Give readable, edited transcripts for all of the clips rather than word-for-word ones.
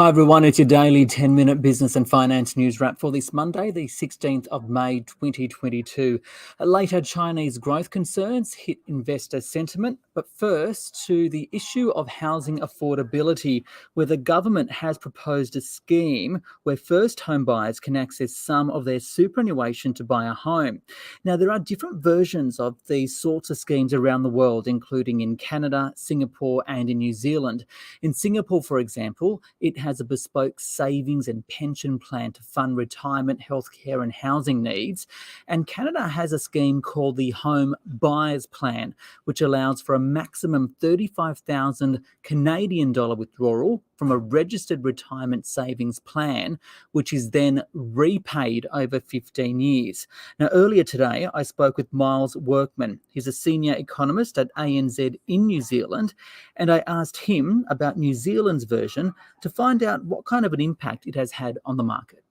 Hi everyone, it's your daily 10-minute business and finance news wrap for this Monday, the 16th of May 2022. Later, Chinese growth concerns hit investor sentiment, but first to the issue of housing affordability, where the government has proposed a scheme where first home buyers can access some of their superannuation to buy a home. Now, there are different versions of these sorts of schemes around the world, including in Canada, Singapore and in New Zealand. In Singapore, for example, it has a bespoke savings and pension plan to fund retirement, healthcare and housing needs. And Canada has a scheme called the Home Buyers Plan, which allows for a maximum 35,000 Canadian dollar withdrawal from a registered retirement savings plan, which is then repaid over 15 years. Now, earlier today, I spoke with Miles Workman. He's a senior economist at ANZ in New Zealand, and I asked him about New Zealand's version to find out what kind of an impact it has had on the market.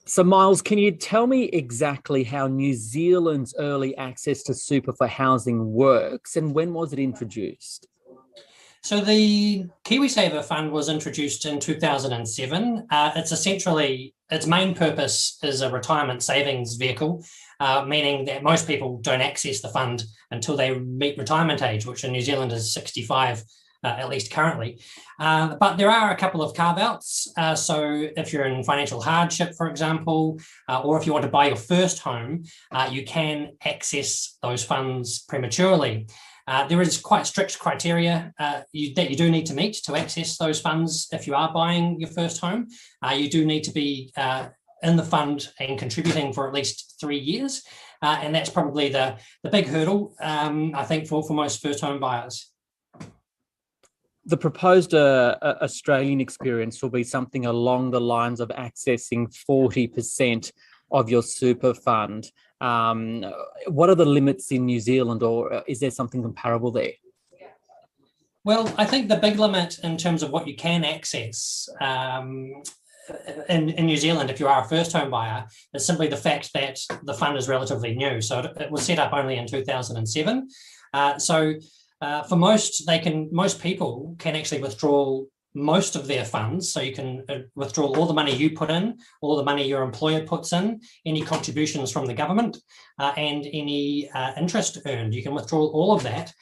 So, Miles, can you tell me exactly how New Zealand's early access to super for housing works and when was it introduced? So the Kiwisaver Fund was introduced in 2007. Its main purpose is a retirement savings vehicle, meaning that most people don't access the fund until they meet retirement age, which in New Zealand is 65, at least currently. But there are a couple of carve-outs. So if you're in financial hardship, for example, or if you want to buy your first home, you can access those funds prematurely. There is quite strict criteria that you do need to meet to access those funds if you are buying your first home. You do need to be in the fund and contributing for at least 3 years. And that's probably the big hurdle, I think, for most first home buyers. The proposed Australian experience will be something along the lines of accessing 40% of your super fund. What are the limits in New Zealand, or is there something comparable there? Well, I think the big limit in terms of what you can access in New Zealand, if you are a first home buyer, is simply the fact that the fund is relatively new. So it was set up only in 2007. For most people can actually withdraw most of their funds. So you can withdraw all the money you put in, all the money your employer puts in, any contributions from the government, and any interest earned. You can withdraw all of that.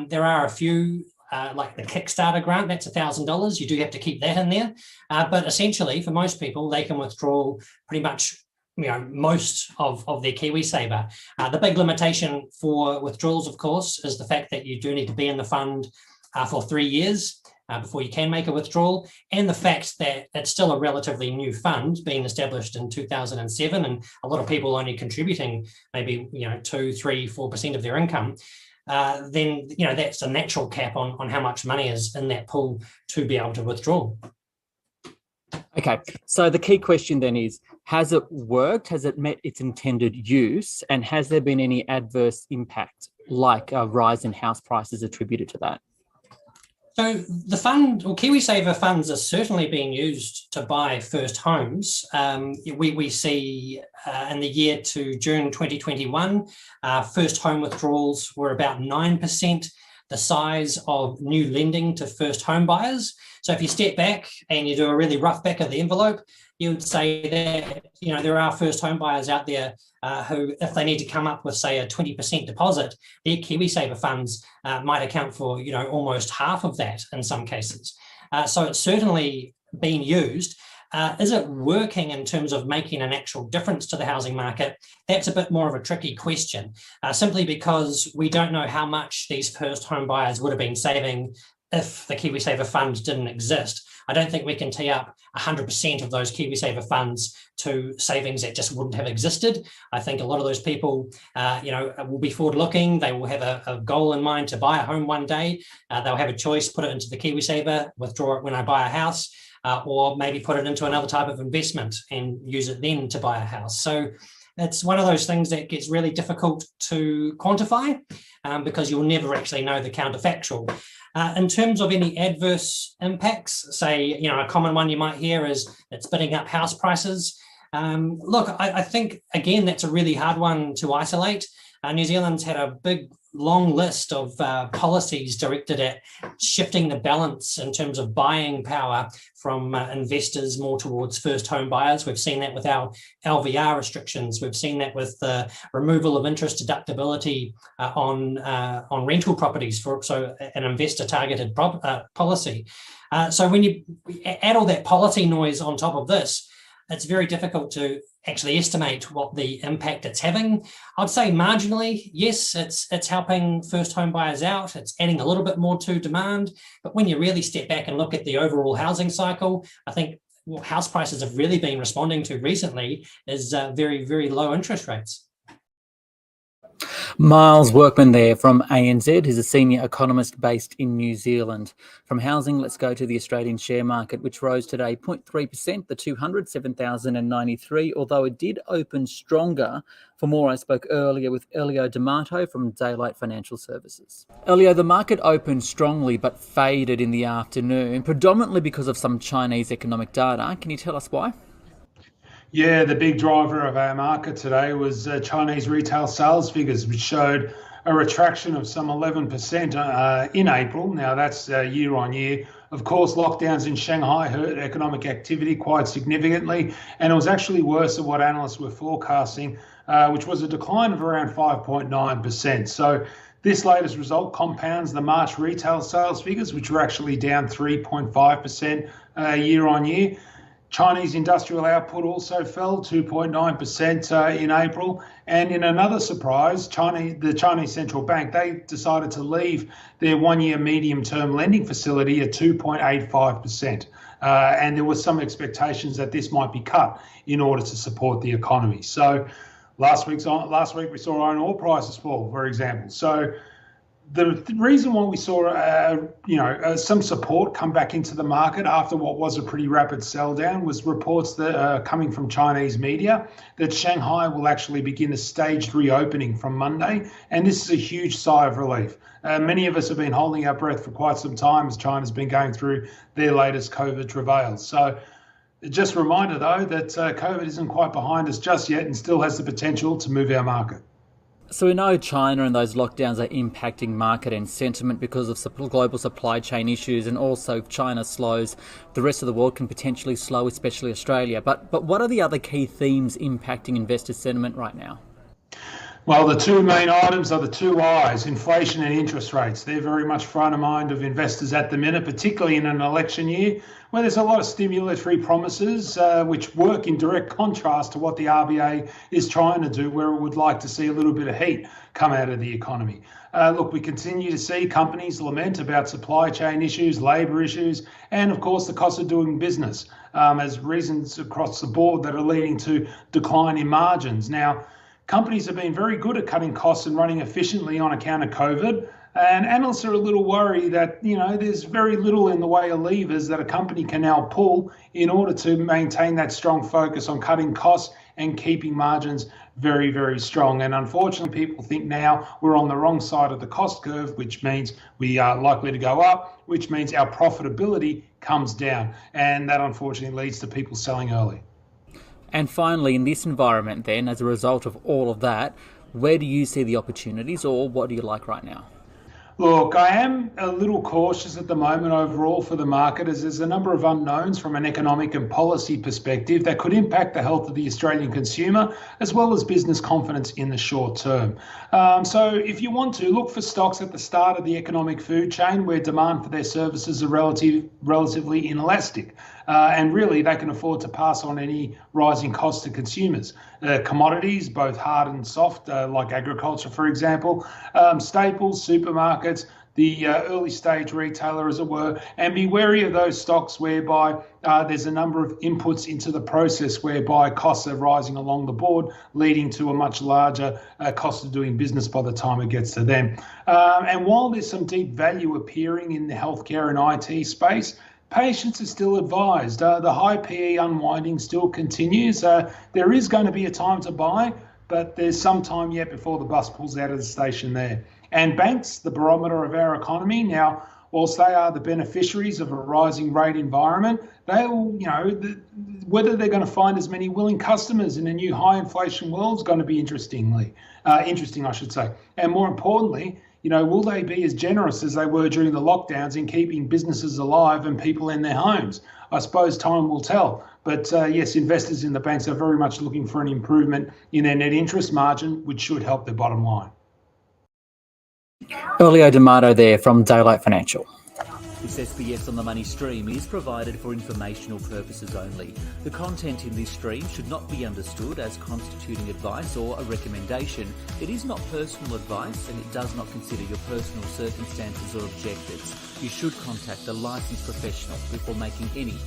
There are a few, like the Kickstarter grant, that's $1,000. You do have to keep that in there. But essentially, for most people, they can withdraw pretty much most of their KiwiSaver. The big limitation for withdrawals, of course, is the fact that you do need to be in the fund for 3 years before you can make a withdrawal, and the fact that it's still a relatively new fund being established in 2007, and a lot of people only contributing maybe 2, 3, 4% of their income. Then that's a natural cap on how much money is in that pool to be able to withdraw. Okay, so the key question then is, has it worked? Has it met its intended use? And has there been any adverse impact, like a rise in house prices attributed to that? So the fund, or Kiwisaver funds, are certainly being used to buy first homes. We see in the year to June 2021, first home withdrawals were about 9% the size of new lending to first home buyers. So if you step back and you do a really rough back of the envelope, you would say that there are first home buyers out there who, if they need to come up with, say, a 20% deposit, their Kiwisaver funds might account for almost half of that in some cases. So it's certainly being used. Is it working in terms of making an actual difference to the housing market? That's a bit more of a tricky question, simply because we don't know how much these first home buyers would have been saving if the Kiwisaver fund didn't exist. I don't think we can tee up 100% of those Kiwisaver funds to savings that just wouldn't have existed. I think a lot of those people, will be forward-looking. They will have a goal in mind to buy a home one day. They'll have a choice: put it into the Kiwisaver, withdraw it when I buy a house, or maybe put it into another type of investment and use it then to buy a house. So it's one of those things that gets really difficult to quantify because you'll never actually know the counterfactual. In terms of any adverse impacts, say, a common one you might hear is it's bidding up house prices. Look, I think, again, that's a really hard one to isolate. New Zealand's had a big long list of policies directed at shifting the balance in terms of buying power from investors more towards first home buyers. We've seen that with our LVR restrictions. We've seen that with the removal of interest deductibility on rental properties, so an investor targeted policy. So when you add all that policy noise on top of this, it's very difficult to actually estimate what the impact it's having. I'd say marginally, yes, it's helping first home buyers out. It's adding a little bit more to demand. But when you really step back and look at the overall housing cycle, I think what house prices have really been responding to recently is very, very low interest rates. Miles Workman there from ANZ, who's a senior economist based in New Zealand. From housing, let's go to the Australian share market, which rose today 0.3%, the 200, 7,093, although it did open stronger. For more, I spoke earlier with Elio D'Amato from Daylight Financial Services. Elio, the market opened strongly but faded in the afternoon, predominantly because of some Chinese economic data. Can you tell us why? Yeah, the big driver of our market today was Chinese retail sales figures, which showed a retraction of some 11% in April. Now, that's year on year. Of course, lockdowns in Shanghai hurt economic activity quite significantly, and it was actually worse than what analysts were forecasting, which was a decline of around 5.9%. So this latest result compounds the March retail sales figures, which were actually down 3.5% year on year. Chinese industrial output also fell 2.9% in April. And in another surprise, the Chinese Central Bank, they decided to leave their one-year medium-term lending facility at 2.85%. And there was some expectations that this might be cut in order to support the economy. So last week we saw iron ore prices fall, for example. So the reason why we saw, some support come back into the market after what was a pretty rapid sell down was reports that are coming from Chinese media that Shanghai will actually begin a staged reopening from Monday. And this is a huge sigh of relief. Many of us have been holding our breath for quite some time as China's been going through their latest COVID travails. So just a reminder, though, that COVID isn't quite behind us just yet and still has the potential to move our market. So we know China and those lockdowns are impacting market and sentiment because of global supply chain issues, and also if China slows, the rest of the world can potentially slow, especially Australia. But what are the other key themes impacting investor sentiment right now? Well, the two main items are the two I's, inflation and interest rates. They're very much front of mind of investors at the minute, particularly in an election year where there's a lot of stimulatory promises which work in direct contrast to what the RBA is trying to do, where it would like to see a little bit of heat come out of the economy. Look, we continue to see companies lament about supply chain issues, labour issues, and of course the cost of doing business as reasons across the board that are leading to decline in margins. Now, companies have been very good at cutting costs and running efficiently on account of COVID. And analysts are a little worried that, there's very little in the way of levers that a company can now pull in order to maintain that strong focus on cutting costs and keeping margins very, very strong. And unfortunately, people think now we're on the wrong side of the cost curve, which means we are likely to go up, which means our profitability comes down. And that unfortunately leads to people selling early. And finally, in this environment then, as a result of all of that, where do you see the opportunities, or what do you like right now? Look, I am a little cautious at the moment overall for the market, as there's a number of unknowns from an economic and policy perspective that could impact the health of the Australian consumer, as well as business confidence in the short term. So if you want to, look for stocks at the start of the economic food chain where demand for their services are relatively inelastic. And really, they can afford to pass on any rising costs to consumers. Commodities, both hard and soft, like agriculture, for example, staples, supermarkets, the early stage retailer, as it were, and be wary of those stocks whereby there's a number of inputs into the process whereby costs are rising along the board, leading to a much larger cost of doing business by the time it gets to them. And while there's some deep value appearing in the healthcare and IT space, patience is still advised. The high PE unwinding still continues. There is going to be a time to buy, but there's some time yet before the bus pulls out of the station there. And banks, the barometer of our economy. Now, whilst they are the beneficiaries of a rising rate environment, they will, whether they're going to find as many willing customers in a new high inflation world is going to be interesting, I should say. And more importantly, will they be as generous as they were during the lockdowns in keeping businesses alive and people in their homes? I suppose time will tell. But yes, investors in the banks are very much looking for an improvement in their net interest margin, which should help their bottom line. Elio D'Amato there from Daylight Financial. This SBS on the Money stream is provided for informational purposes only. The content in this stream should not be understood as constituting advice or a recommendation. It is not personal advice and it does not consider your personal circumstances or objectives. You should contact a licensed professional before making any